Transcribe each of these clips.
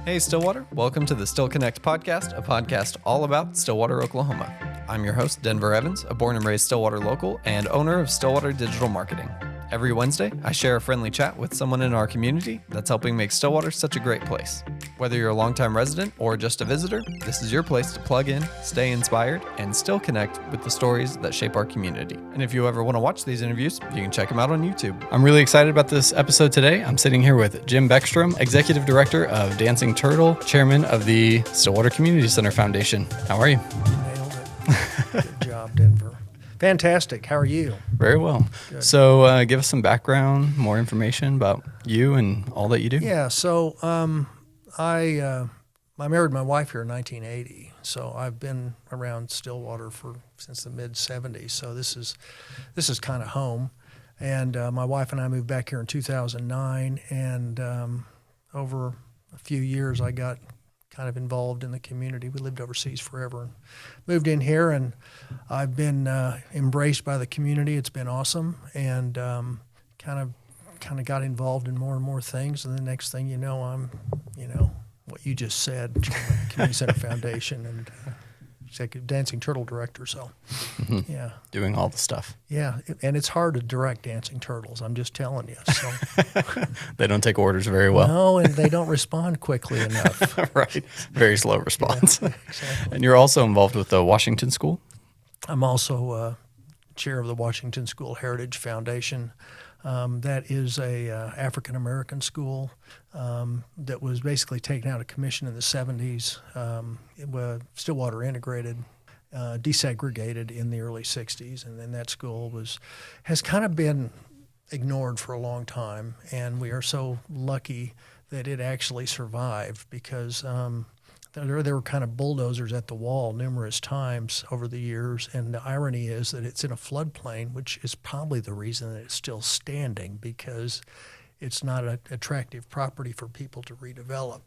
Hey Stillwater, welcome to the Still Connect podcast, a podcast all about Stillwater, Oklahoma. I'm your host, Denver Evans, a born and raised Stillwater local and owner of Stillwater Digital Marketing. Every Wednesday, I share a friendly chat with someone in our community that's helping make Stillwater such a great place. Whether you're a longtime resident or just a visitor, this is your place to plug in, stay inspired, and still connect with the stories that shape our community. And if you ever want to watch these interviews, you can check them out on YouTube. I'm really excited about this episode today. I'm sitting here with Jim Beckstrom, Executive Director of Dancing Turtle, Chairman of the Stillwater Community Center Foundation. How are you? You nailed it. Good job, Denver. Fantastic. How are you? Very well. Good. So give us some background, more information about you and all that you do. Yeah, so I married my wife here in 1980, so I've been around Stillwater since the mid-'70s, so this is kind of home. And my wife and I moved back here in 2009, and over a few years I got kind of involved in the community. We lived overseas forever and moved in here, and I've been embraced by the community. It's been awesome, and kind of got involved in more and more things. And the next thing you know, I'm, what you just said, Community Center Foundation and Executive Dancing Turtle Director. So, yeah. Doing all the stuff. Yeah, and it's hard to direct dancing turtles, I'm just telling you. So. They don't take orders very well. No, and they don't respond quickly enough. Right. Very slow response. Yeah, exactly. And you're also involved with the Washington School? I'm also chair of the Washington School Heritage Foundation. That is a African-American school that was basically taken out of commission in the 70s. It was Stillwater integrated, desegregated in the early 60s, and then that school has kind of been ignored for a long time, and we are so lucky that it actually survived because there were kind of bulldozers at the wall numerous times over the years, and the irony is that it's in a floodplain, which is probably the reason that it's still standing, because it's not an attractive property for people to redevelop.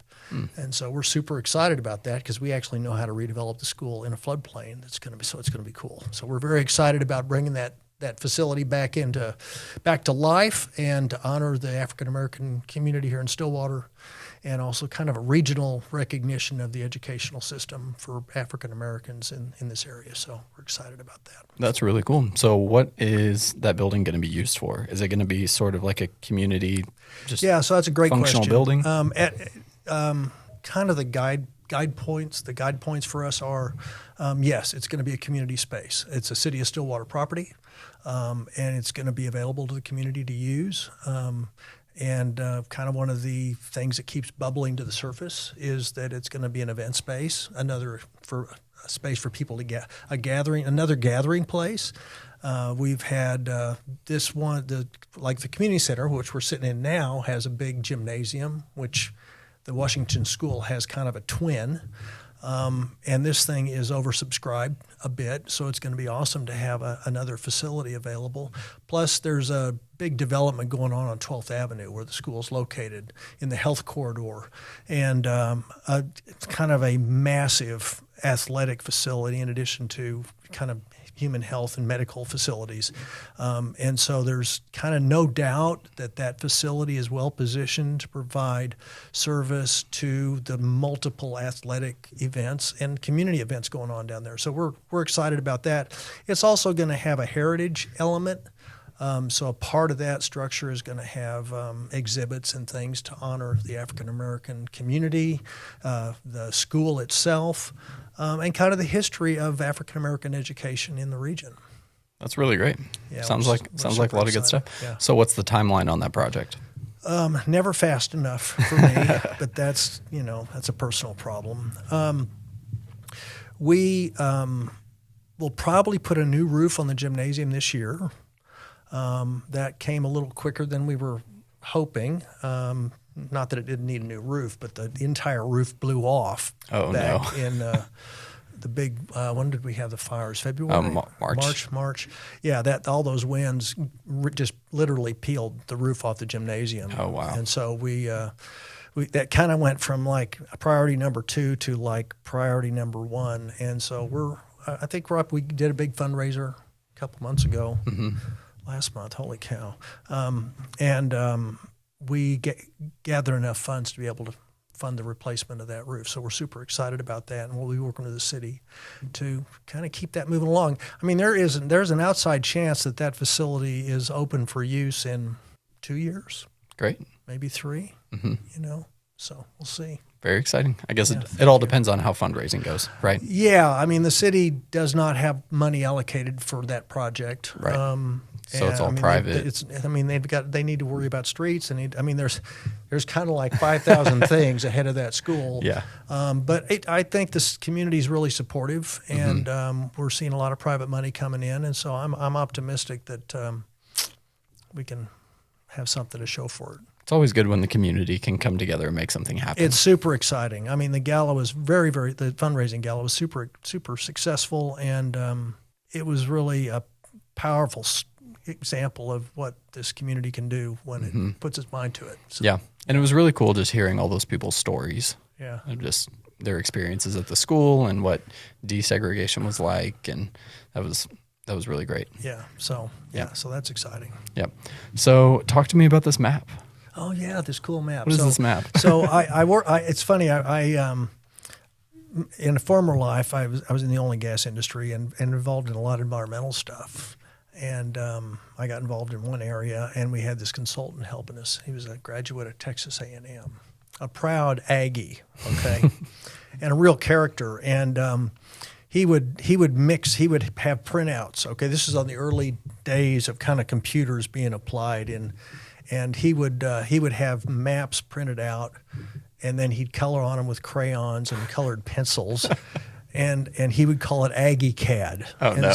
And so we're super excited about that because we actually know how to redevelop the school in a floodplain. It's going to be cool. So we're very excited about bringing that facility back to life and to honor the African American community here in Stillwater, and also kind of a regional recognition of the educational system for African Americans in this area. So we're excited about that. That's really cool. So what is that building going to be used for? Is it going to be sort of like a community, so that's a great functional question. building? Kind of the guide points. The guide points for us are, yes, it's going to be a community space. It's a City of Stillwater property, and it's going to be available to the community to use. And kind of one of the things that keeps bubbling to the surface is that it's going to be an event space, a space for people to get another gathering place. We've had this one, like the community center, which we're sitting in now, has a big gymnasium, which the Washington School has kind of a twin. And this thing is oversubscribed a bit, so it's going to be awesome to have another facility available. Plus, there's a big development going on 12th Avenue where the school's located in the health corridor. And it's kind of a massive athletic facility in addition to kind of human health and medical facilities. And so there's kind of no doubt that facility is well positioned to provide service to the multiple athletic events and community events going on down there. So we're excited about that. It's also going to have a heritage element. So a part of that structure is going to have exhibits and things to honor the African American community, the school itself, and kind of the history of African American education in the region. That's really great. Yeah, sounds like a lot of good stuff. Yeah. So what's the timeline on that project? Never fast enough for me, but that's a personal problem. We will probably put a new roof on the gymnasium this year. That came a little quicker than we were hoping. Not that it didn't need a new roof, but the entire roof blew off back in the big, when did we have the fires? February? March. Yeah, all those winds just literally peeled the roof off the gymnasium. Oh, wow. And so we that kind of went from like priority number 2 to like priority number 1. And so I think we did a big fundraiser a couple months ago. Last month, holy cow. We gathered enough funds to be able to fund the replacement of that roof. So we're super excited about that, and we'll be working with the city to kind of keep that moving along. I mean, there's an outside chance that facility is open for use in 2 years. Great. Maybe 3, so we'll see. Very exciting. I guess it all depends on how fundraising goes, right? Yeah, I mean, the city does not have money allocated for that project. Right. So it's all private. They need to worry about streets. There's kind of like 5,000 things ahead of that school. Yeah. But I think this community is really supportive, and we're seeing a lot of private money coming in, and so I'm optimistic that we can have something to show for it. It's always good when the community can come together and make something happen. It's super exciting. I mean, the gala was the fundraising gala was super, super successful, and it was really a powerful example of what this community can do when it puts its mind to it. So, yeah. And it was really cool just hearing all those people's stories. Yeah. Of just their experiences at the school and what desegregation was like. And that was really great. Yeah. So that's exciting. Yeah. So talk to me about this map. Oh yeah, this cool map. What is this map? So it's funny. I in a former life, I was in the oil and gas industry and involved in a lot of environmental stuff. And I got involved in one area, and we had this consultant helping us. He was a graduate of Texas A&M, a proud Aggie, okay, and a real character. And he would have printouts. Okay, this is on the early days of kind of computers being applied, and he would have maps printed out, and then he'd color on them with crayons and colored pencils. And he would call it Aggie CAD. Oh, and no.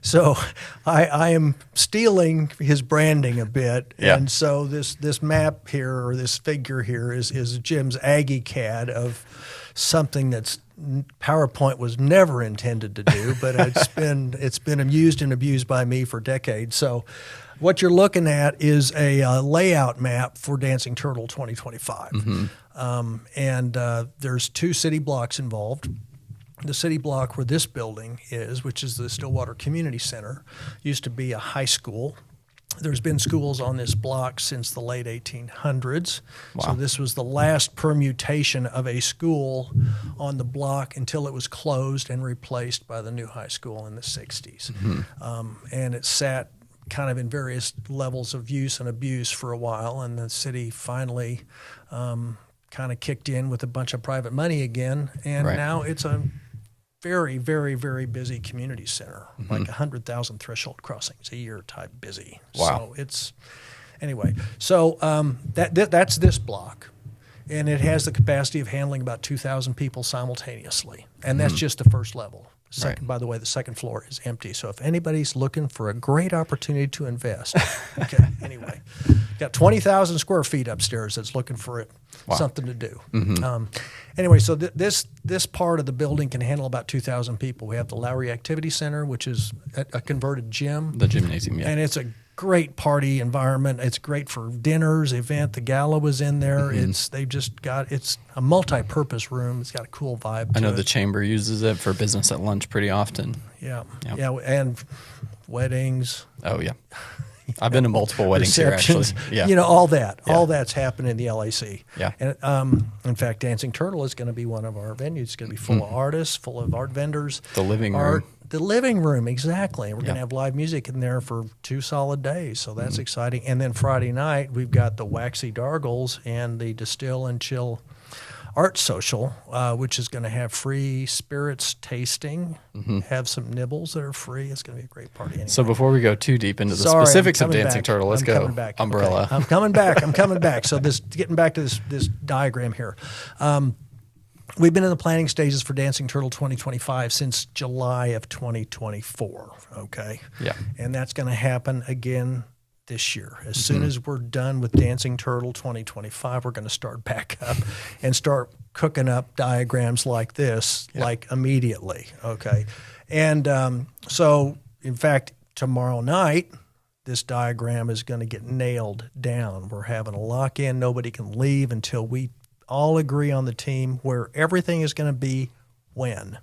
So I am stealing his branding a bit. Yeah. And so this map here, or this figure here, is Jim's Aggie CAD of something that's PowerPoint was never intended to do, but it's been used and abused by me for decades. So what you're looking at is a layout map for Dancing Turtle 2025. And there's 2 city blocks involved. The city block where this building is, which is the Stillwater Community Center, used to be a high school. There's been schools on this block since the late 1800s. Wow. So this was the last permutation of a school on the block until it was closed and replaced by the new high school in the 60s. And it sat kind of in various levels of use and abuse for a while, and the city finally kind of kicked in with a bunch of private money again, and now it's a very, very, very busy community center, like 100,000 threshold crossings a year type busy. Wow. So that's this block, and it has the capacity of handling about 2,000 people simultaneously, and that's just the first level. By the way, the second floor is empty. So if anybody's looking for a great opportunity to invest, okay, anyway, got 20,000 square feet upstairs that's looking for something to do. Anyway, so this part of the building can handle about 2,000 people. We have the Lowry Activity Center, which is a converted gym. The gymnasium, yeah. And it's a great party environment. It's great for dinners, event. The gala was in there. It's a multi-purpose room. It's got a cool vibe to I know it. the chamber uses it for business at lunch pretty often. Yeah, and weddings. Oh yeah, I've been to multiple weddings here actually. Yeah, all that's happening in the LAC. Yeah, and in fact, Dancing Turtle is going to be one of our venues. It's going to be full of artists, full of art vendors. The living room. The living room, exactly. We're going to have live music in there for 2 solid days, so that's exciting. And then Friday night, we've got the Waxy Dargles and the Distill and Chill Art Social, which is going to have free spirits tasting, have some nibbles that are free. It's going to be a great party. Anyway. So before we go too deep into the specifics of Dancing Turtle, let's go. Umbrella. Okay. I'm coming back. So getting back to this diagram here. We've been in the planning stages for Dancing Turtle 2025 since July of 2024, okay? Yeah. And that's going to happen again this year. As soon as we're done with Dancing Turtle 2025, we're going to start back up and start cooking up diagrams like this, like immediately, okay? And so, in fact, tomorrow night, this diagram is going to get nailed down. We're having a lock-in. Nobody can leave until we all agree on the team where everything is going to be when.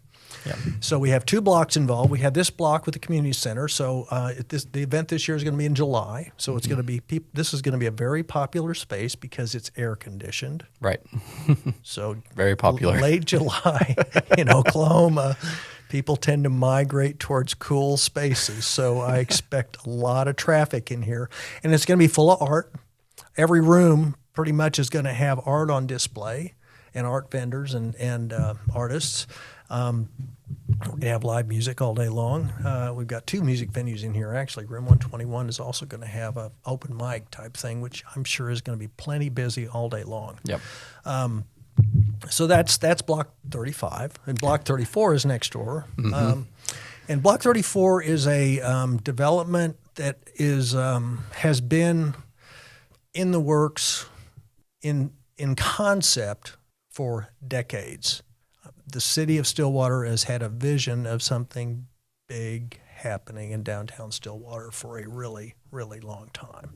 Yep. So we have 2 blocks involved. We have this block with the community center. So the event this year is going to be in July. So it's going to be this is going to be a very popular space because it's air conditioned. Right. So Very popular. Late July in Oklahoma, people tend to migrate towards cool spaces. So I expect a lot of traffic in here, and it's going to be full of art. Every room pretty much is going to have art on display and art vendors and artists. We're going to have live music all day long. We've got 2 music venues in here, actually. Room 121 is also going to have an open mic type thing, which I'm sure is going to be plenty busy all day long. Yep. So that's Block 35, and Block 34 is next door. And Block 34 is a development that is has been in the works in concept for decades. The city of Stillwater has had a vision of something big happening in downtown Stillwater for a really, really long time.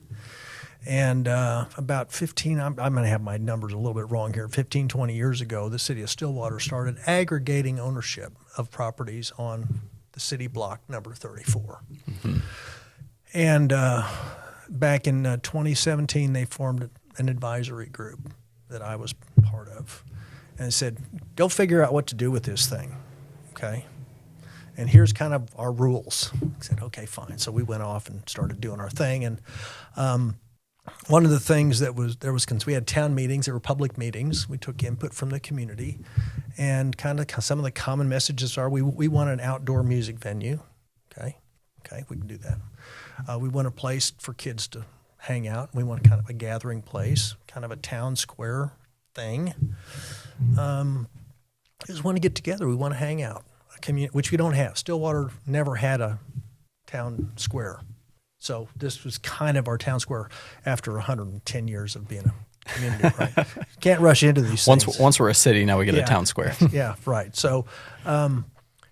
And about 15, I'm going to have my numbers a little bit wrong here, 15, 20 years ago, the city of Stillwater started aggregating ownership of properties on the city block number 34. And back in 2017, they formed an advisory group that I was part of. And said, go figure out what to do with this thing, okay? And here's kind of our rules. I said, okay, fine. So we went off and started doing our thing. And one of the things we had town meetings. There were public meetings. We took input from the community. And kind of some of the common messages are we want an outdoor music venue, okay? Okay, we can do that. We want a place for kids to hang out. We want kind of a gathering place, kind of a town square thing. We just want to get together. We want to hang out, which we don't have. Stillwater never had a town square. So this was kind of our town square after 110 years of being a community, right? Can't rush into these things. Once we're a city, now we get a town square. Yeah, right. So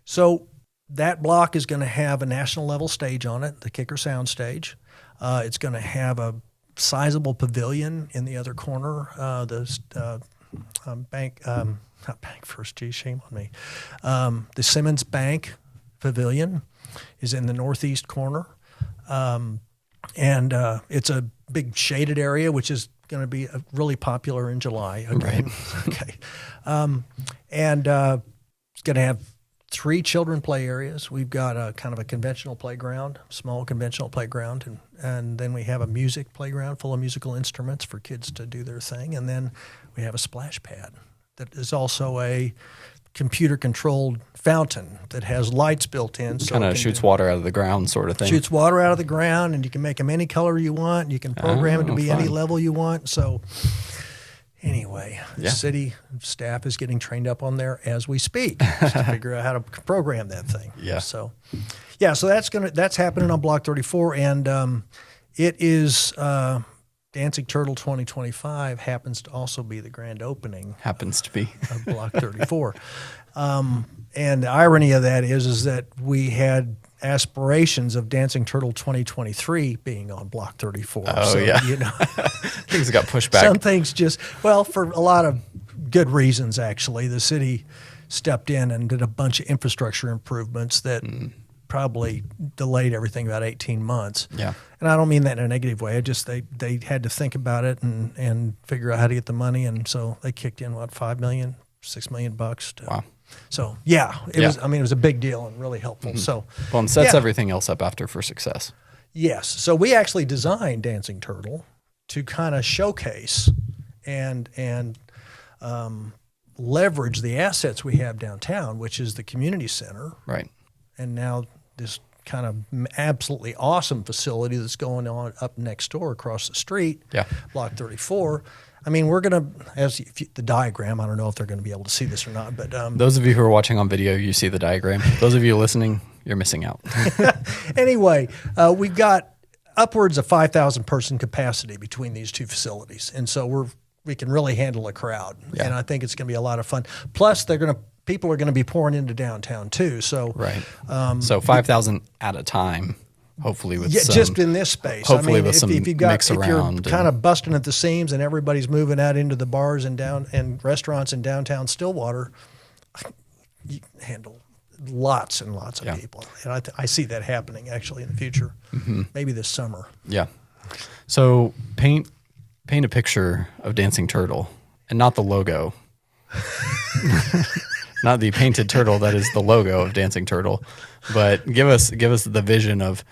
so that block is going to have a national level stage on it, the Kicker Sound Stage. It's going to have a sizable pavilion in the other corner, not Bank First, gee, shame on me. The Simmons Bank Pavilion is in the northeast corner. And it's a big shaded area, which is going to be really popular in July. Again. Right. Okay. It's going to have 3 children play areas. We've got a kind of a conventional playground, small conventional playground, and then we have a music playground full of musical instruments for kids to do their thing. And then we have a splash pad that is also a computer-controlled fountain that has lights built in. So kind of shoots water out of the ground sort of thing. Shoots water out of the ground, and you can make them any color you want. You can program it to be any level you want. So anyway, the city staff is getting trained up on there as we speak to figure out how to program that thing. Yeah. So that's happening on Block 34, and it is Dancing Turtle 2025 happens to also be the grand opening. Happens to be of Block 34. And the irony of that is that we had aspirations of Dancing Turtle 2023 being on Block 34. Oh, so, yeah. Things got pushed back. Some things for a lot of good reasons, actually. The city stepped in and did a bunch of infrastructure improvements that probably delayed everything about 18 months. Yeah. And I don't mean that in a negative way. They had to think about it and figure out how to get the money. And so they kicked in, $5 million, $6 million bucks. Wow. So it was. I mean, it was a big deal and really helpful. Mm-hmm. So and sets everything else up after for success. Yes. So we actually designed Dancing Turtle to kind of showcase and leverage the assets we have downtown, which is the community center, right? And now this kind of absolutely awesome facility that's going on up next door across the street, Block 34. I mean, we're going to, the diagram, I don't know if they're going to be able to see this or not, but... those of you who are watching on video, you see the diagram. Those of you listening, you're missing out. Anyway, we've got upwards of 5,000 person capacity between these two facilities. And so we can really handle a crowd. Yeah. And I think it's going to be a lot of fun. Plus, people are going to be pouring into downtown too. So, so 5,000 at a time. Hopefully with some, just in this space. Hopefully with some if you're kind of busting at the seams and everybody's moving out into the bars and restaurants in downtown Stillwater, you handle lots and lots of people. And I see that happening actually in the future, maybe this summer. Yeah. So paint a picture of Dancing Turtle, and not the logo. Not the painted turtle that is the logo of Dancing Turtle, but give us the vision of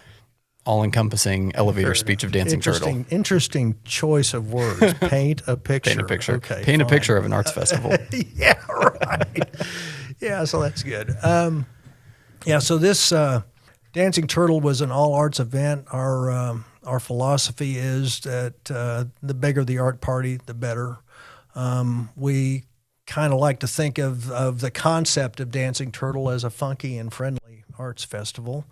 all-encompassing elevator speech of Dancing Turtle. Interesting choice of words. Paint a picture. Paint a picture. Okay, Paint a picture of an arts festival. Yeah, right. Yeah, so that's good. So this Dancing Turtle was an all-arts event. Our philosophy is that the bigger the art party, the better. We kind of like to think of the concept of Dancing Turtle as a funky and friendly arts festival.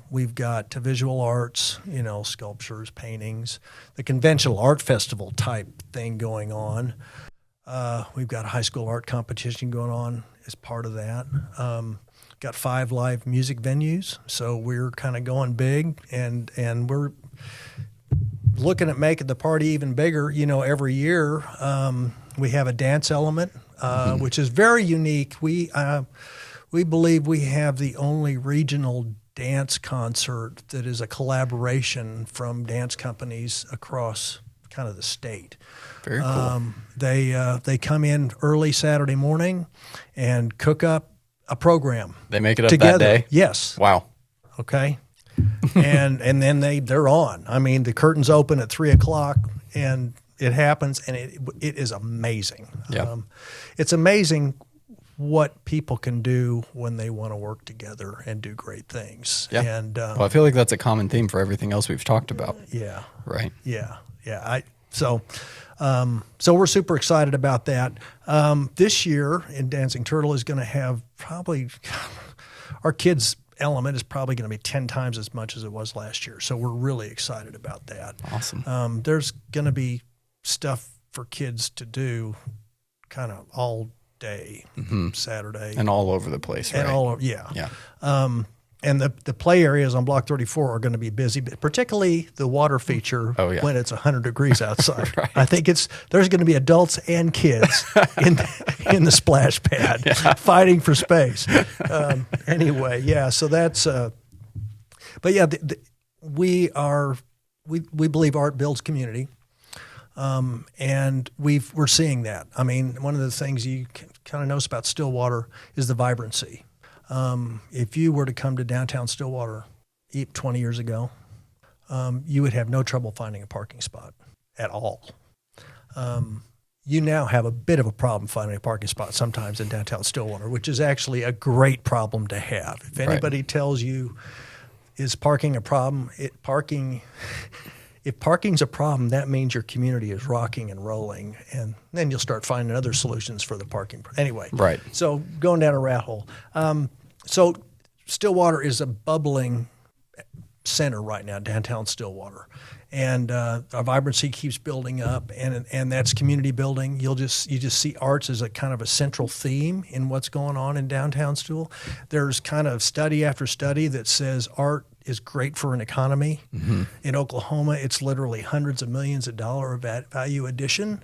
We've got visual arts, sculptures, paintings, the conventional art festival type thing going on. We've got a high school art competition going on as part of that. Got 5 live music venues, so we're kind of going big, and we're looking at making the party even bigger. Every year we have a dance element, which is very unique. We believe we have the only regional dance concert that is a collaboration from dance companies across kind of the state. Very cool. They come in early Saturday morning and cook up a program. They make it up together. that day? Yes. Wow. Okay. and then they're on. I mean, the curtains open at 3:00 and it happens, and it is amazing. Yeah. It's amazing what people can do when they want to work together and do great things. Yeah. And well, I feel like that's a common theme for everything else we've talked about. Yeah. Right. Yeah. Yeah. So we're super excited about that. This year in Dancing Turtle is going to have probably our kids' element is probably going to be 10 times as much as it was last year. So we're really excited about that. Awesome. There's going to be stuff for kids to do kind of all day, Saturday. And all over the place, right? And yeah. Yeah. And the play areas on Block 34 are going to be busy, but particularly the water feature when it's 100 degrees outside. Right. I think there's going to be adults and kids in the splash pad fighting for space. Anyway, yeah. So that's. But yeah, we believe art builds community, and we're seeing that. I mean, one of the things you kind of notice about Stillwater is the vibrancy. If you were to come to downtown Stillwater 20 years ago, you would have no trouble finding a parking spot at all. You now have a bit of a problem finding a parking spot sometimes in downtown Stillwater, which is actually a great problem to have. If anybody tells you, is parking a problem? If parking's a problem, that means your community is rocking and rolling, and then you'll start finding other solutions for the parking. Anyway, right. So going down a rat hole. So Stillwater is a bubbling center right now, downtown Stillwater, and our vibrancy keeps building up, and that's community building. You just see arts as a kind of a central theme in what's going on in downtown Still. There's kind of study after study that says art is great for an economy. In Oklahoma, it's literally hundreds of millions of dollars of value addition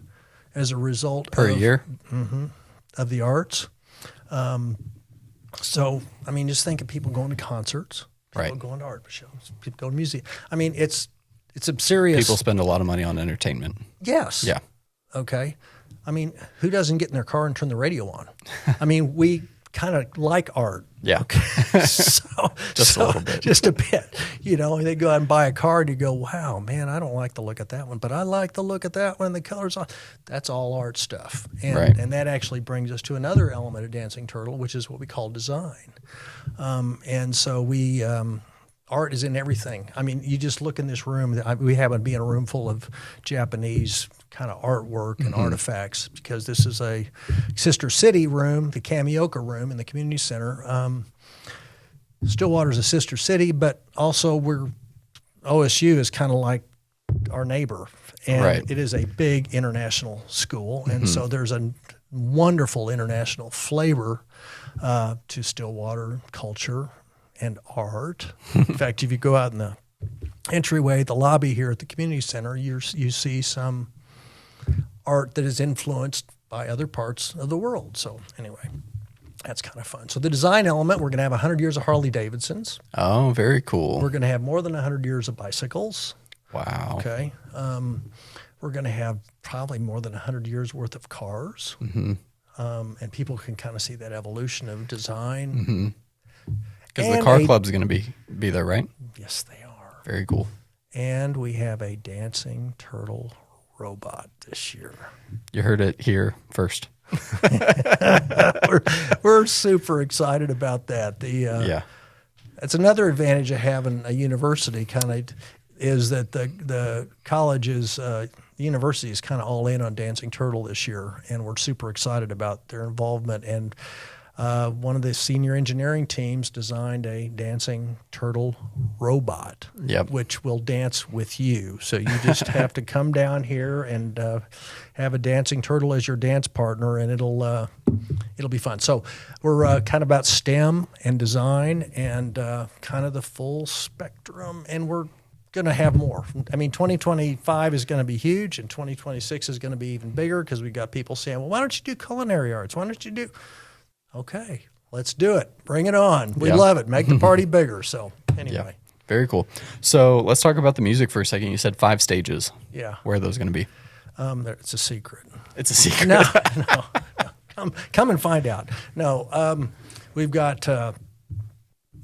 as a result per year of the arts. So, I mean, just think of people going to concerts, people going to art shows, people going to museums. I mean, it's a serious. People spend a lot of money on entertainment. Yes. Yeah. Okay. I mean, who doesn't get in their car and turn the radio on? I mean, we kind of like art. Yeah. Okay. Just a little bit. Just a bit. They go out and buy a car and you go, wow, man, I don't like the look at that one, but I like the look at that one. The colors on. That's all art stuff. And that actually brings us to another element of Dancing Turtle, which is what we call design. And so art is in everything. I mean, you just look in this room. We happen to be in a room full of Japanese kind of artwork and artifacts because this is a sister city room, the Kamioka room in the community center. Stillwater's a sister city, but also OSU is kind of like our neighbor, and it is a big international school, and so there's a wonderful international flavor to Stillwater culture and art. In fact, if you go out in the entryway, the lobby here at the community center, you see some art that is influenced by other parts of the world. So anyway, That's kind of fun. So the design element, we're going to have 100 years of Harley Davidsons. Oh, very cool. We're going to have more than 100 years of bicycles. Wow. Okay. We're going to have probably more than 100 years worth of cars. Mm-hmm. And people can kind of see that evolution of design. Mm-hmm. Because the car club's going to be there, right? Yes, they are. Very cool. And we have a dancing turtle robot this year. You heard it here first. we're super excited about that. It's another advantage of having a university kind of is that the college is the university is kind of all in on Dancing Turtle this year, and we're super excited about their involvement. And one of the senior engineering teams designed a dancing turtle robot, which will dance with you. So you just have to come down here and have a dancing turtle as your dance partner, and it'll be fun. So we're kind of about STEM and design and kind of the full spectrum, and we're going to have more. I mean, 2025 is going to be huge, and 2026 is going to be even bigger because we've got people saying, well, why don't you do culinary arts? Why don't you do... Okay, let's do it. Bring it on. We love it. Make the party bigger. So anyway. Very cool. So let's talk about the music for a second. You said 5 stages. Yeah. Where are those going to be? It's a secret. It's a secret. No. Come and find out. No, we've got the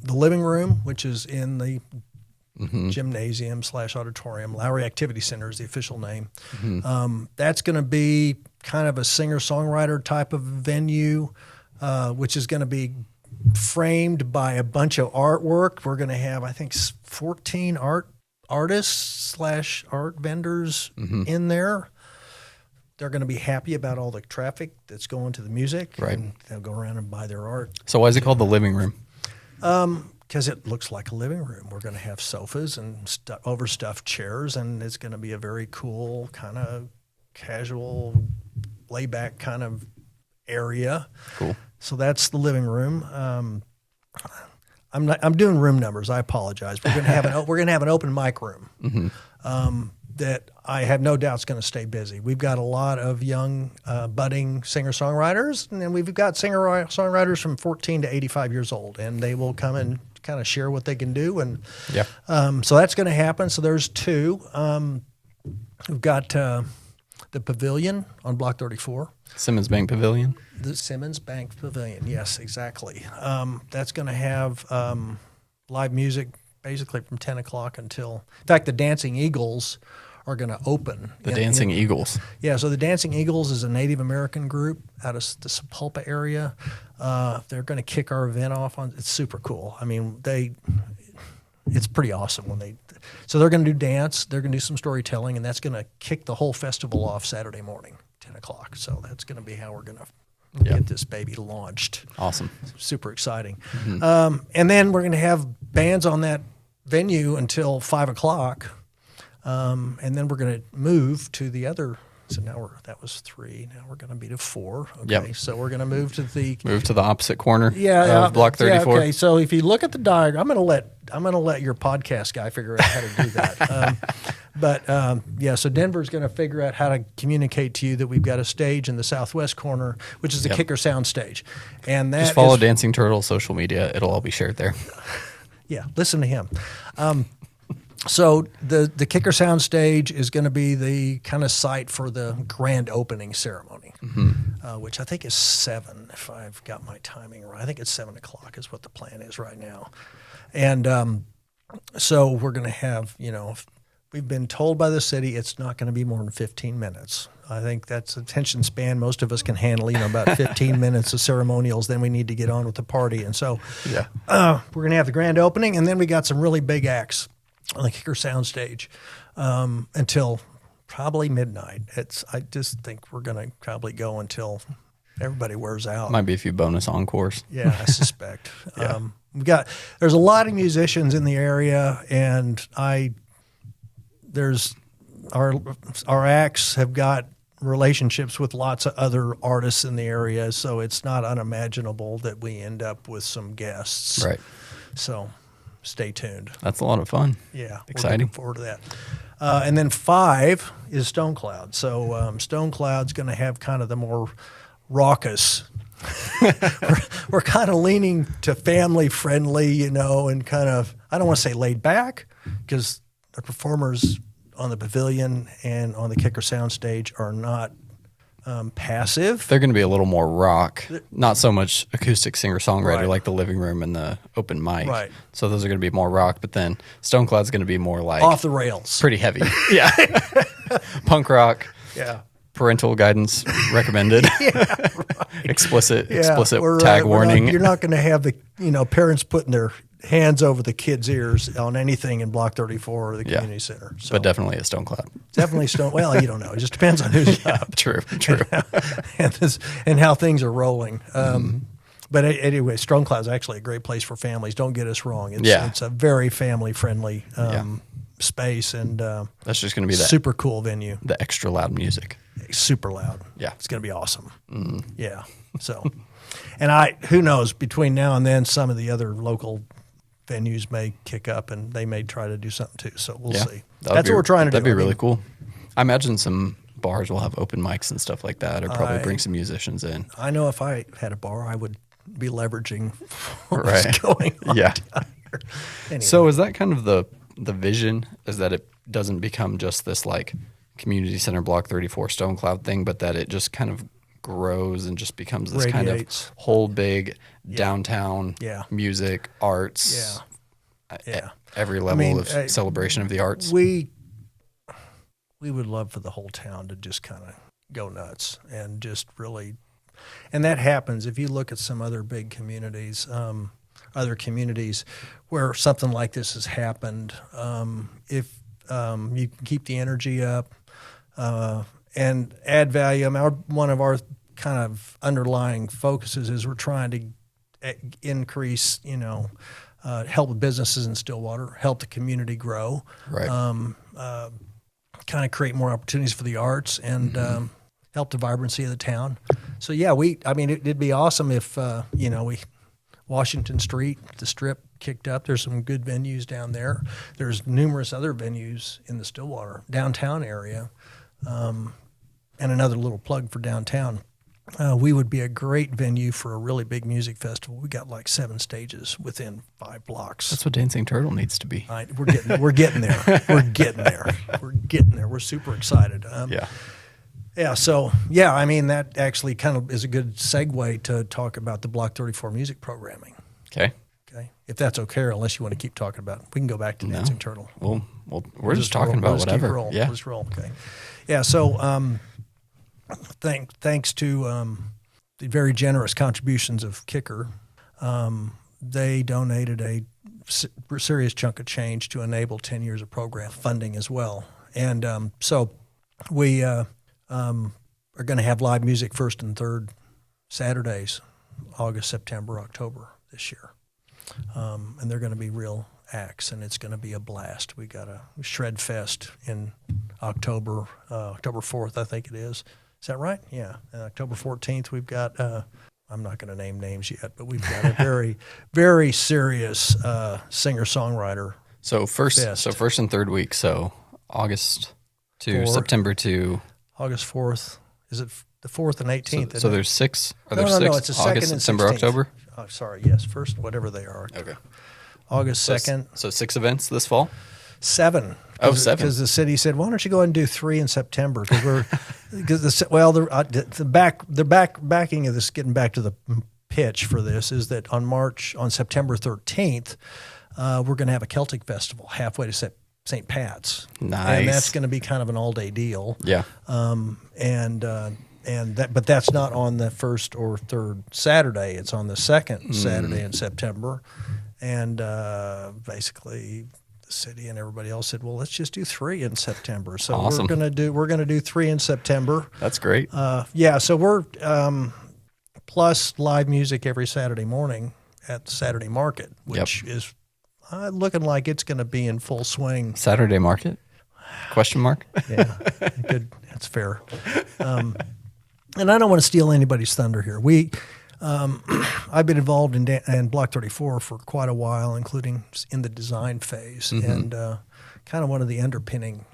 living room, which is in the gymnasium / auditorium. Lowry Activity Center is the official name. That's going to be kind of a singer-songwriter type of venue, which is going to be framed by a bunch of artwork. We're going to have, I think, 14 artists / art vendors in there. They're going to be happy about all the traffic that's going to the music. Right. And they'll go around and buy their art. So why is it called the living room? Because it looks like a living room. We're going to have sofas and overstuffed chairs, and it's going to be a very cool, kind of casual, layback kind of area. Cool. So that's the living room. I'm doing room numbers. I apologize. We're going to have an open mic room that I have no doubt is going to stay busy. We've got a lot of young budding singer-songwriters, and then we've got singer-songwriters from 14 to 85 years old, and they will come and kind of share what they can do. And so that's going to happen. So there's 2. We've got the Pavilion on Block 34. Simmons Bank Pavilion? The Simmons Bank Pavilion, yes, exactly. That's going to have live music basically from 10 o'clock until... In fact, the Dancing Eagles are going to open. The Dancing Eagles? Yeah, so the Dancing Eagles is a Native American group out of the Sapulpa area. They're going to kick our event off on... It's super cool. I mean, it's pretty awesome when they... So they're going to do dance, they're going to do some storytelling, and that's going to kick the whole festival off Saturday morning, 10 o'clock. So that's going to be how we're going to get this baby launched. Awesome. Super exciting. And then we're going to have bands on that venue until 5 o'clock. And then we're going to move to the other... So now that was 3. Now we're going to be to 4. Okay, so we're going to move to the opposite corner of Block 34. Okay, so if you look at the diagram, I'm going to let your podcast guy figure out how to do that. So Denver's going to figure out how to communicate to you that we've got a stage in the southwest corner, which is the Kicker Sound stage, and that just follow Dancing Turtle social media; it'll all be shared there. Yeah, listen to him. So the Kicker Sound stage is going to be the kind of site for the grand opening ceremony, which I think is 7, if I've got my timing right. I think it's 7 o'clock is what the plan is right now. And so we're going to have, we've been told by the city it's not going to be more than 15 minutes. I think that's attention span most of us can handle, about 15 minutes of ceremonials, then we need to get on with the party. And so we're going to have the grand opening, and then we got some really big acts on the Kicker Sound stage until probably midnight. I just think we're going to probably go until everybody wears out. Might be a few bonus encores. Yeah, I suspect. There's a lot of musicians in the area, and our acts have got relationships with lots of other artists in the area, so it's not unimaginable that we end up with some guests. Right. So stay tuned. That's a lot of fun. Yeah. Exciting. We're looking forward to that. And then 5 is Stone Cloud. So Stone Cloud's going to have kind of the more raucous we're kind of leaning to family friendly, you know, and kind of, I don't want to say laid back, because the performers on the pavilion and on the Kicker soundstage are not passive. They're going to be a little more rock, not so much acoustic singer-songwriter Right. like the living room and the open mic. Right. So those are going to be more rock, but then Stone Cloud's going to be more like Off the rails. pretty heavy. Yeah. Punk rock. Yeah. Parental guidance recommended. Explicit tag warning. You're not going to have the parents putting their hands over the kids' ears on anything in Block 34 or the community center. So but definitely a Stone Cloud. definitely Stone. Well, you don't know. It just depends on who's up. True. and how things are rolling. But anyway, Stone Cloud's actually a great place for families. Don't get us wrong. It's a very family friendly space, and that's just going to be that super cool venue. The extra loud music. Super loud. Yeah. It's going to be awesome. Yeah. So, and who knows, between now and then, some of the other local venues may kick up and they may try to do something too. So we'll see. That's what we're trying to do. That'd be really cool. I imagine some bars will have open mics and stuff like that, or probably bring some musicians in. I know if I had a bar, I would be leveraging what's going on down here. Anyway. So is that kind of the vision, is that it doesn't become just this like community center Block 34 Stone Cloud thing, but that it just kind of grows and just becomes this kind of whole big downtown music, arts, every level of celebration of the arts. We would love for the whole town to just kind of go nuts and just really, and that happens if you look at some other big communities, other communities where something like this has happened. If you can keep the energy up and add value. I mean, one of our kind of underlying focuses is we're trying to increase, help businesses in Stillwater, help the community grow, right. Kind of create more opportunities for the arts and help the vibrancy of the town. So it'd be awesome if Washington Street, the Strip kicked up. There's some good venues down there. There's numerous other venues in the Stillwater downtown area. And another little plug for downtown. We would be a great venue for a really big music festival. We got like 7 stages within 5 blocks. That's what Dancing Turtle needs to be. We're getting there. We're getting there. We're super excited. Yeah. So, I mean, that actually kind of is a good segue to talk about the Block 34 music programming. Okay. If that's okay, or unless you want to keep talking about it. We can go back to Dancing Turtle. Well, we're just talking about whatever. We'll just roll. Okay. Yeah. So, thanks to the very generous contributions of Kicker, they donated a serious chunk of change to enable 10 years of program funding as well. And so we are going to have live music first and third Saturdays, August, September, October this year. And they're going to be real acts, and it's going to be a blast. We got a Shred Fest in October 4th, I think it is. Is that right? Yeah. October 14th, we've got, I'm not going to name names yet, but we've got a very, very serious singer-songwriter. So first and third week, so August to September to August 4th. Is it the 4th and 18th? So there's 6. Are there no, 6? It's the 2nd August, and September, 16th. October? Oh, sorry. Yes, first, whatever they are. Okay. August 2nd. So 6 events this fall? 7. Oh, 7. Because the city said, "Why don't you go ahead and do 3 in September?" Because the backing of this, getting back to the pitch for this, is that on September 13th, we're going to have a Celtic festival halfway to St. Pat's. Nice. And that's going to be kind of an all-day deal. Yeah. But that's not on the first or third Saturday. It's on the second Saturday in September, and basically the city and everybody else said, "Well, let's just do 3 in September." So awesome. we're gonna do 3 in September. That's great. So we're plus live music every Saturday morning at the Saturday Market, which is looking like it's going to be in full swing. Saturday Market? Question mark? Yeah, good. That's fair. And I don't want to steal anybody's thunder here. I've been involved in Block 34 for quite a while, including in the design phase, and kind of one of the underpinning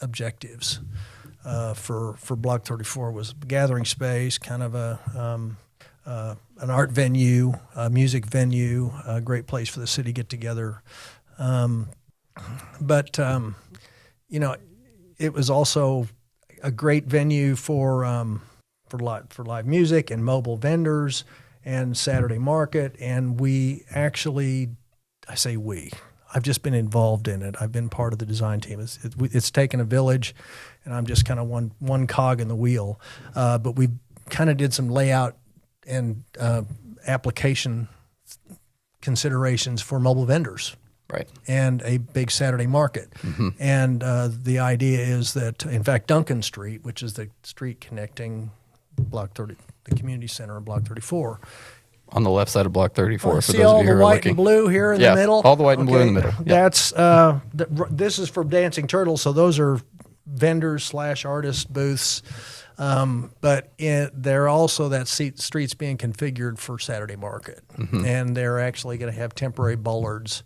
objectives for Block 34 was gathering space, kind of an art venue, a music venue, a great place for the city to get together. But it was also a great venue for live music and mobile vendors and Saturday market. And we actually, I've just been involved in it. I've been part of the design team. It's taken a village, and I'm just kind of one cog in the wheel. But we kind of did some layout and application considerations for mobile vendors. Right. And a big Saturday market. Mm-hmm. And the idea is that, in fact, Duncan Street, which is the street connecting Block 30, the community center in Block 34. On the left side of Block 34, for see those all of you the who are white looking. and blue here in the middle? All the white and blue in the middle. Yeah. That's this is for Dancing Turtle, so those are vendors / artist booths. But they're also that street's being configured for Saturday market. Mm-hmm. And they're actually going to have temporary bollards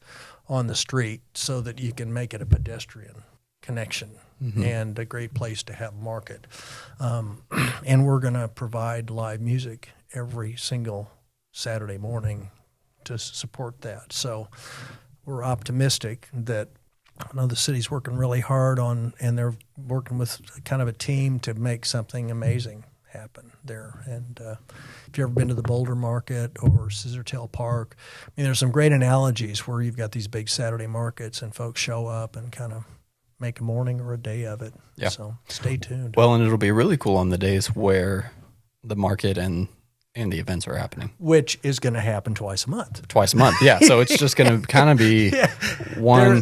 on the street so that you can make it a pedestrian connection. Mm-hmm. And a great place to have market. And we're going to provide live music every single Saturday morning to support that. So we're optimistic that I know the city's working really hard and they're working with kind of a team to make something amazing happen there. And if you've ever been to the Boulder Market or Scissortail Park, I mean, there's some great analogies where you've got these big Saturday markets and folks show up and kind of make a morning or a day of it. Yeah. So stay tuned. Well, and it'll be really cool on the days where the market and the events are happening. Which is going to happen twice a month. Yeah. So it's just going to kind of be one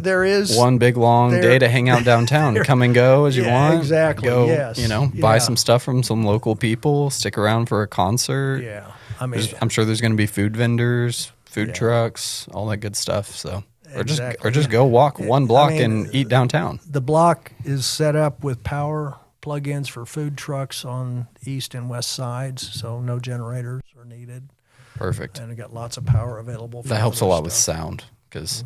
big long day to hang out downtown. Come and go as you want. Exactly. Go, yes. Buy some stuff from some local people, stick around for a concert. Yeah. I mean, I'm sure there's going to be food vendors, food trucks, all that good stuff. So or just go walk one block and eat downtown. The block is set up with power plug-ins for food trucks on east and west sides, so no generators are needed. Perfect. And we got lots of power available. That helps a lot with sound because,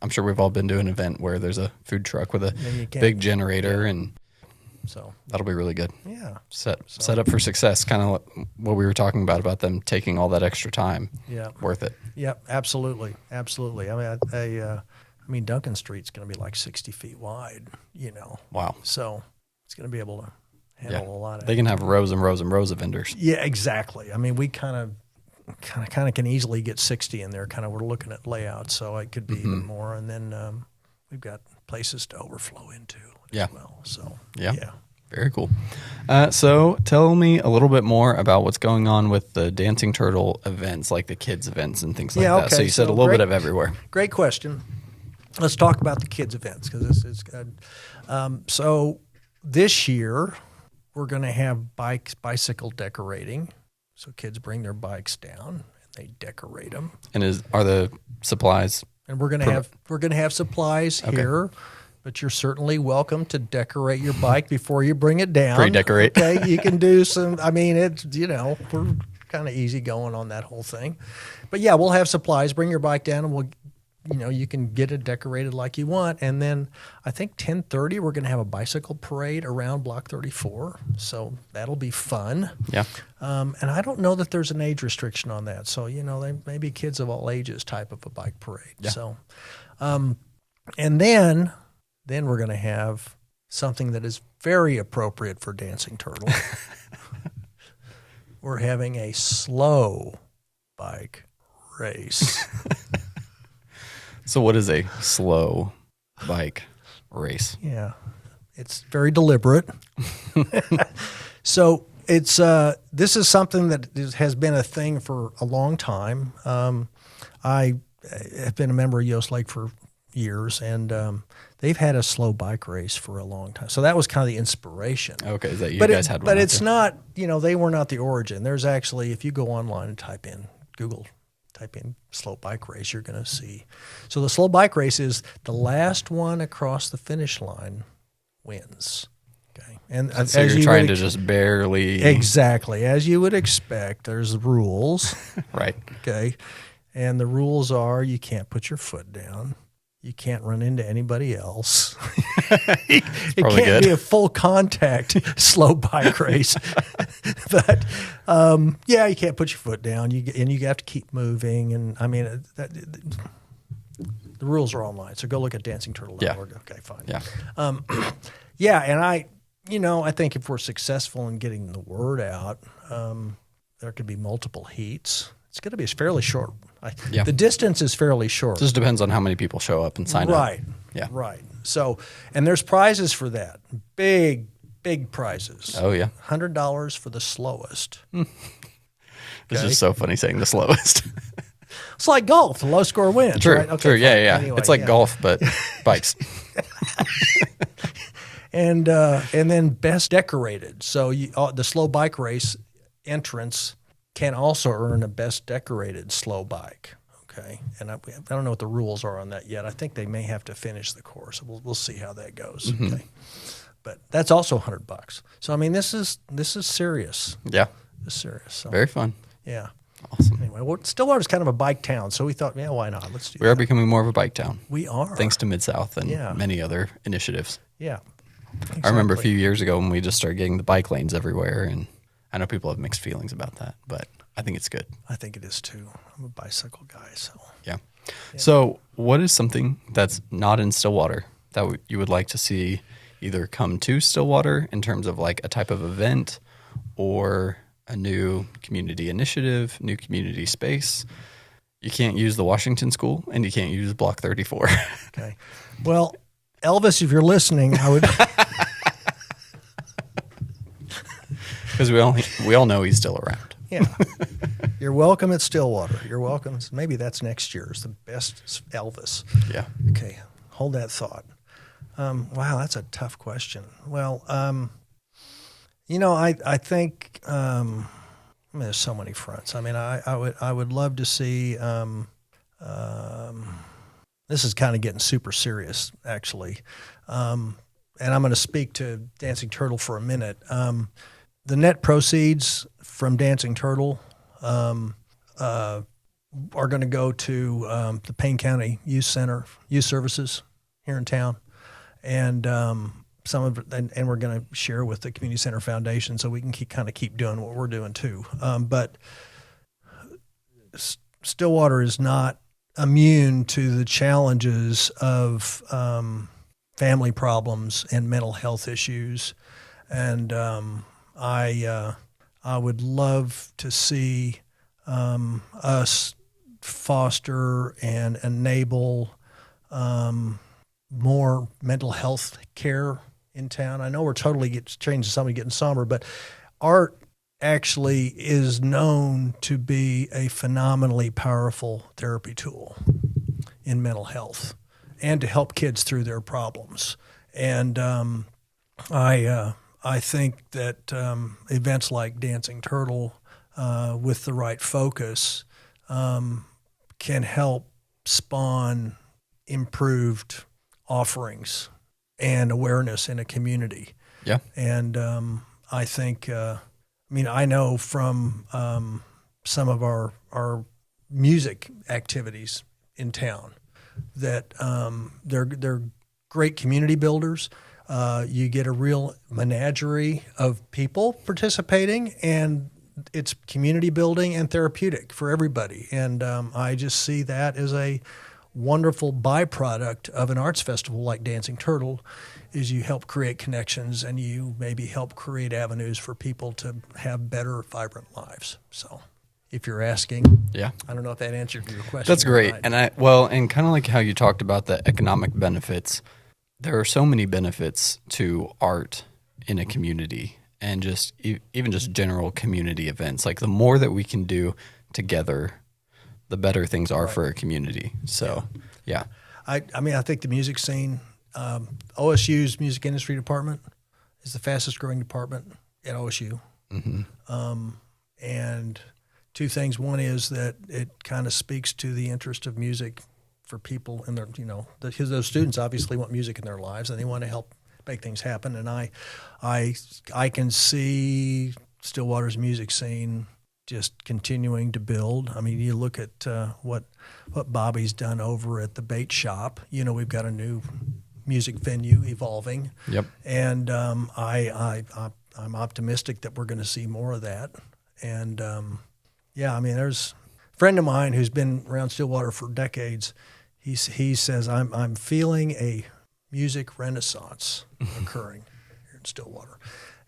I'm sure we've all been to an event where there's a food truck with a big generator, and so that'll be really good. Yeah. Set up for success, kind of what we were talking about them taking all that extra time. Yeah. Worth it. Yeah, absolutely. Absolutely. I mean, Duncan Street's going to be like 60 feet wide, Wow. So it's going to be able to handle a lot of. They can have rows and rows and rows of vendors. Yeah, exactly. I mean, we kind of can easily get 60 in there. We're looking at layouts, so it could be even more. And then we've got places to overflow into as well. So yeah. Very cool. So tell me a little bit more about what's going on with the Dancing Turtle events, like the kids events and things like that. So you said a little bit of everywhere. Great question. Let's talk about the kids events because this is good. So this year we're going to have bicycle decorating. So kids bring their bikes down and they decorate them. And are the supplies? And we're going to have supplies here. But you're certainly welcome to decorate your bike before you bring it down. Pre-decorate. Okay, you can do some. I mean, it's we're kind of easy going on that whole thing. But yeah, we'll have supplies. Bring your bike down, and you can get it decorated like you want. And then I think 10:30 we're going to have a bicycle parade around Block 34. So that'll be fun. Yeah. And I don't know that there's an age restriction on that. So they may be kids of all ages type of a bike parade. Yeah. So, and then we're going to have something that is very appropriate for Dancing Turtle. We're having a slow bike race. So what is a slow bike race? Yeah, it's very deliberate. So it's this is something that has been a thing for a long time. I have been a member of Yost Lake for years, and they've had a slow bike race for a long time. So that was kind of the inspiration. Okay, is that you guys had one? But it's not, they were not the origin. There's actually, if you go online and type in slow bike race, you're going to see. So the slow bike race is the last one across the finish line wins. Okay, and so you're trying to just barely. Exactly, as you would expect. There's rules. Right. Okay, and the rules are you can't put your foot down. You can't run into anybody else. It probably can't good. be a full contact slow bike race. But yeah, you can't put your foot down. You have to keep moving. And I mean, the rules are online. So go look at dancingturtle.org. Yeah. Okay, fine. Yeah. Yeah, and I think if we're successful in getting the word out, there could be multiple heats. It's going to be fairly short. Yeah. The distance is fairly short. Just depends on how many people show up and sign up. Right. Yeah. Right. So, and there's prizes for that. Big prizes. Oh, yeah. $100 for the slowest. It's just so funny saying the slowest. It's like golf. The low score wins. True. Right? Okay, True. Yeah. fine. Yeah. Anyway, it's like yeah. golf, but bikes. And then best decorated. So the slow bike race entrants can also earn a best decorated slow bike. Okay, and I don't know what the rules are on that yet. I think they may have to finish the course. We'll see how that goes. Mm-hmm. Okay, but that's also $100. So I mean, this is serious. Yeah. It's serious. So, Very fun. yeah. Awesome. Anyway, well, Stillwater's kind of a bike town, so we thought, yeah, why not? Let's do We are that. becoming more of a bike town. We are. Thanks to Mid-South and Yeah. many other initiatives. Yeah. I remember a Exactly. few years ago when we just started getting the bike lanes everywhere, and I know people have mixed feelings about that, but I think it's good. I think it is too. I'm a bicycle guy, so. Yeah. So, what is something that's not in Stillwater that you would like to see either come to Stillwater in terms of like a type of event or a new community initiative, new community space? You can't use the Washington School and you can't use Block 34. Okay. Well, Elvis, if you're listening, I would. Because we all know he's still around. Yeah. You're welcome at Stillwater. You're welcome. Maybe that's next year's the best Elvis. Yeah. Okay. Hold that thought. Wow, that's a tough question. Well, I think there's so many fronts. I mean, I would love to see. This is kind of getting super serious, actually, and I'm going to speak to Dancing Turtle for a minute. The net proceeds from Dancing Turtle are going to go to the Payne County Youth Center, Youth Services here in town, and some of it, and we're going to share with the Community Center Foundation so we can keep doing what we're doing too. But Stillwater is not immune to the challenges of family problems and mental health issues, and I would love to see us foster and enable more mental health care in town. I know we're totally changing something, getting somber, but art actually is known to be a phenomenally powerful therapy tool in mental health and to help kids through their problems. And I think that events like Dancing Turtle, with the right focus, can help spawn improved offerings and awareness in a community. Yeah. And I think, I know from some of our music activities in town that they're great community builders. You get a real menagerie of people participating, and it's community building and therapeutic for everybody. And I just see that as a wonderful byproduct of an arts festival like Dancing Turtle, is you help create connections and you maybe help create avenues for people to have better, vibrant lives. So if you're asking, Yeah. I don't know if that answered your question. That's or great. not. And kind of like how you talked about the economic benefits, there are so many benefits to art in a community and just even just general community events. Like the more that we can do together, the better things are for a community. So, yeah. I think the music scene, OSU's music industry department is the fastest growing department at OSU. Mm-hmm. And two things. One is that it kind of speaks to the interest of music for people in their, because those students obviously want music in their lives and they want to help make things happen. And I can see Stillwater's music scene just continuing to build. I mean, you look at what Bobby's done over at the bait shop. You know, we've got a new music venue evolving. Yep. And I'm optimistic that we're going to see more of that. And yeah, I mean, there's a friend of mine who's been around Stillwater for decades. He says, I'm feeling a music renaissance occurring here in Stillwater.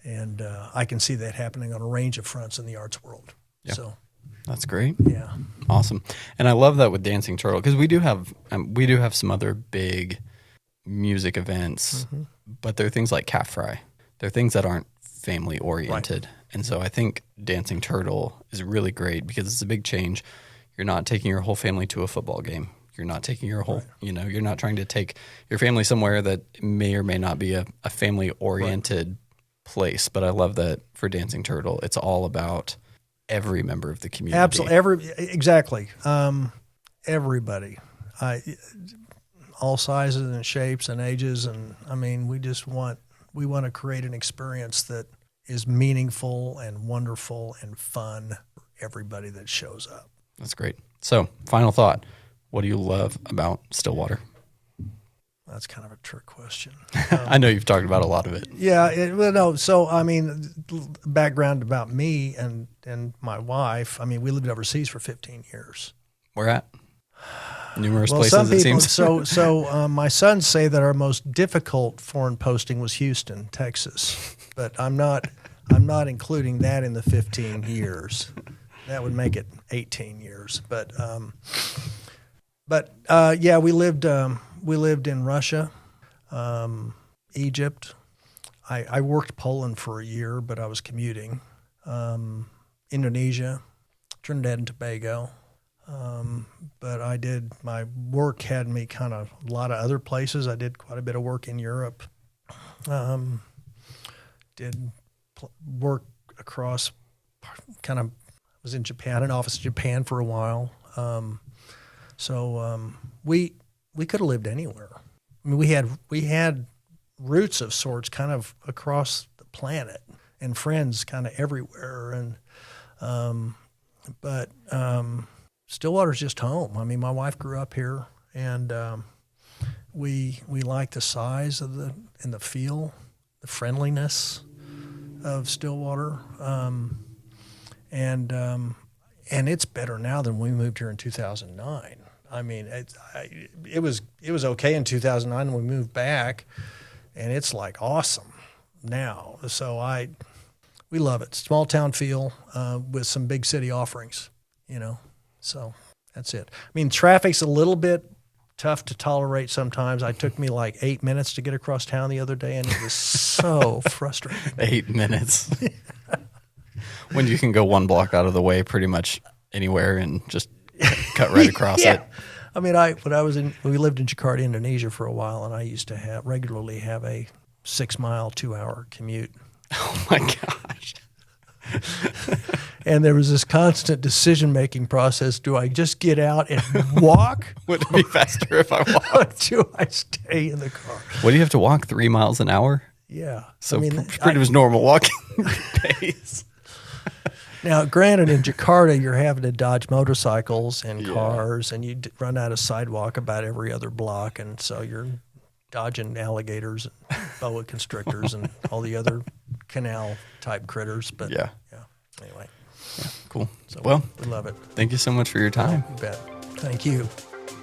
And I can see that happening on a range of fronts in the arts world. Yeah. So that's great. yeah, awesome. And I love that with Dancing Turtle, because we do have some other big music events, but they're things like Calf Fry. They're things that aren't family oriented. Right. And so I think Dancing Turtle is really great because it's a big change. You're not taking your whole family to a football game. You're not taking your whole, you're not trying to take your family somewhere that may or may not be a family oriented place. But I love that for Dancing Turtle, it's all about every member of the community. Absolutely. Exactly. Everybody, all sizes and shapes and ages. And I mean, we want to create an experience that is meaningful and wonderful and fun for everybody that shows up. That's great. So final thought, what do you love about Stillwater? That's kind of a trick question. I know you've talked about a lot of it. Yeah. So, I mean, background about me and my wife, I mean, we lived overseas for 15 years. Where at? Numerous places, some people, it seems. So my sons say that our most difficult foreign posting was Houston, Texas. But I'm not including that in the 15 years. That would make it 18 years. But yeah, we lived in Russia, Egypt. I worked Poland for a year, but I was commuting. Indonesia, Trinidad and Tobago. But my work had me kind of a lot of other places. I did quite a bit of work in Europe. Did work across was in Japan, an office in Japan for a while. So we could have lived anywhere. I mean, we had roots of sorts kind of across the planet and friends kind of everywhere. And but Stillwater's just home. I mean, my wife grew up here, and we like the size of and the feel, the friendliness of Stillwater. And it's better now than when we moved here in 2009. I mean, it was okay in 2009 when we moved back, and it's like awesome now. So we love it. Small town feel with some big city offerings, So that's it. I mean, traffic's a little bit tough to tolerate sometimes. It took me like 8 minutes to get across town the other day, and it was so frustrating. 8 minutes. When you can go one block out of the way pretty much anywhere and just cut right across it. I mean, we lived in Jakarta, Indonesia for a while, and I used to regularly have a 6-mile, 2-hour commute. Oh my gosh. And there was this constant decision-making process. Do I just get out and walk? Would it be faster if I walked? Do I stay in the car? What do you have to walk, 3 miles an hour? Yeah. So pretty much normal walking pace. Now, granted, in Jakarta, you're having to dodge motorcycles and cars, and you run out of sidewalk about every other block, and so you're dodging alligators and boa constrictors and all the other canal-type critters. But yeah. Anyway. Yeah, cool. So well, we love it. Thank you so much for your time. You bet. Thank you.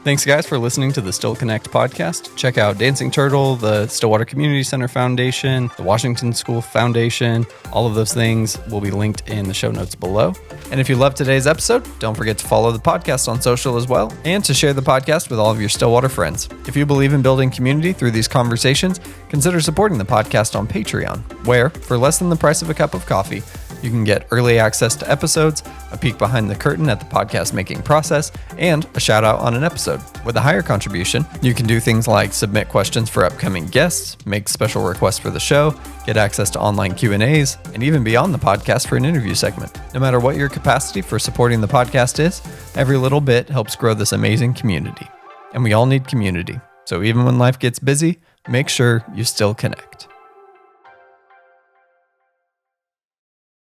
Thanks, guys, for listening to the Still Connect podcast. Check out Dancing Turtle, the Stillwater Community Center Foundation, the Washington School Foundation. All of those things will be linked in the show notes below. And if you loved today's episode, don't forget to follow the podcast on social as well, and to share the podcast with all of your Stillwater friends. If you believe in building community through these conversations, consider supporting the podcast on Patreon, where, for less than the price of a cup of coffee, you can get early access to episodes, a peek behind the curtain at the podcast making process, and a shout out on an episode. With a higher contribution, you can do things like submit questions for upcoming guests, make special requests for the show, get access to online Q&As, and even be on the podcast for an interview segment. No matter what your capacity for supporting the podcast is, every little bit helps grow this amazing community. And we all need community. So even when life gets busy, make sure you still connect.